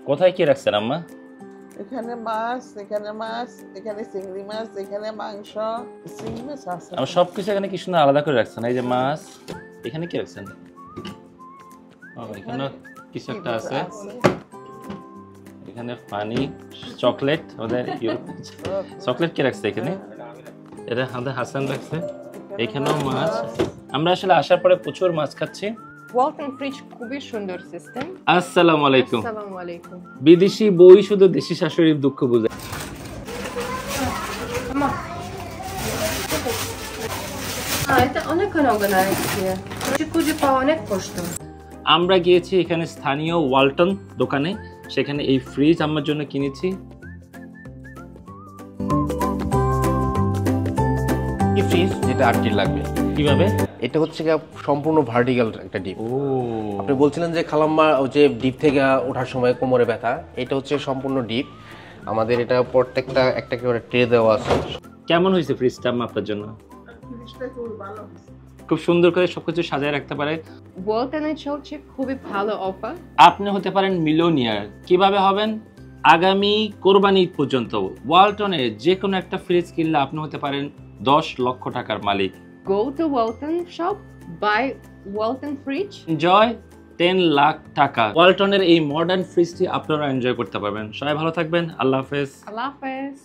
কোথায় কি রাখছেন আম্মা? এখানে মাছ, এখানে চিংড়ি মাছ, এখানে মাংস, চিংড়ি মাছ আছে। আমার সবকিছু এখানে কি সুন্দর আলাদা করে রাখছেন। এই যে মাছ, এখানে কি রাখছেন? এখানে কিছু একটা আছে। এখানে পানি, চকলেট, ওদের চকলেট কে রাখছে এখানে? এটা আমাদের হাসান রাখছে। এখানেও মাছ। আমরা আসলে আসার পরে প্রচুর মাছ খাচ্ছি। ওয়ালটন ফ্রিজ খুবই সুন্দর সিস্টেম। আসসালামু আলাইকুম। আসসালামু আলাইকুম। বিদেশি বই শুধু দেশি শাশুড়ির দুঃখ বুঝে। এটা অনেক অর্গানাইজ দিয়ে। খুঁজে পাওয়া অনেক কষ্ট। আমরা গিয়েছি এখানে স্থানীয় ওয়ালটন দোকানে, সেখানে এই ফ্রিজ আমার জন্য কিনেছি। এই ফ্রিজ যেটা 8টি লাগবে। কিভাবে? এটা হচ্ছে সম্পূর্ণ ভার্টিক্যাল একটা ডিপ। ও, আপনি বলছিলেন যে খালাম্মা যে ডিপ থেকে ওঠার সময় কোমরে ব্যথা, এটা হচ্ছে সম্পূর্ণ ডিপ। আমাদের এটা প্রত্যেকটা একটা করে ট্রে দেওয়া আছে। কেমন হয়েছে ফ্রিজটা আম্মা আপনার জন্য? খুব সুন্দর করে সবকিছু সাজায় রাখতে পারে। ওয়ালটনে চলছে খুবই ভালো অফার। আপনি হতে পারেন মিলিয়নিয়ার। কিভাবে হবেন? আগামী কোরবানি পর্যন্ত ওয়ালটনের যে কোনো একটা ফ্রিজ কিনলে আপনি হতে পারেন 10 লক্ষ টাকার মালিক। Go to Walton shop, buy Walton fridge. Enjoy 10 lakh টাকা। ওয়ালটনের এই মডার্ন ফ্রিজটি আপনারা এনজয় করতে পারবেন। সবাই ভালো থাকবেন। আল্লাহ হাফেজ। Allah Hafiz.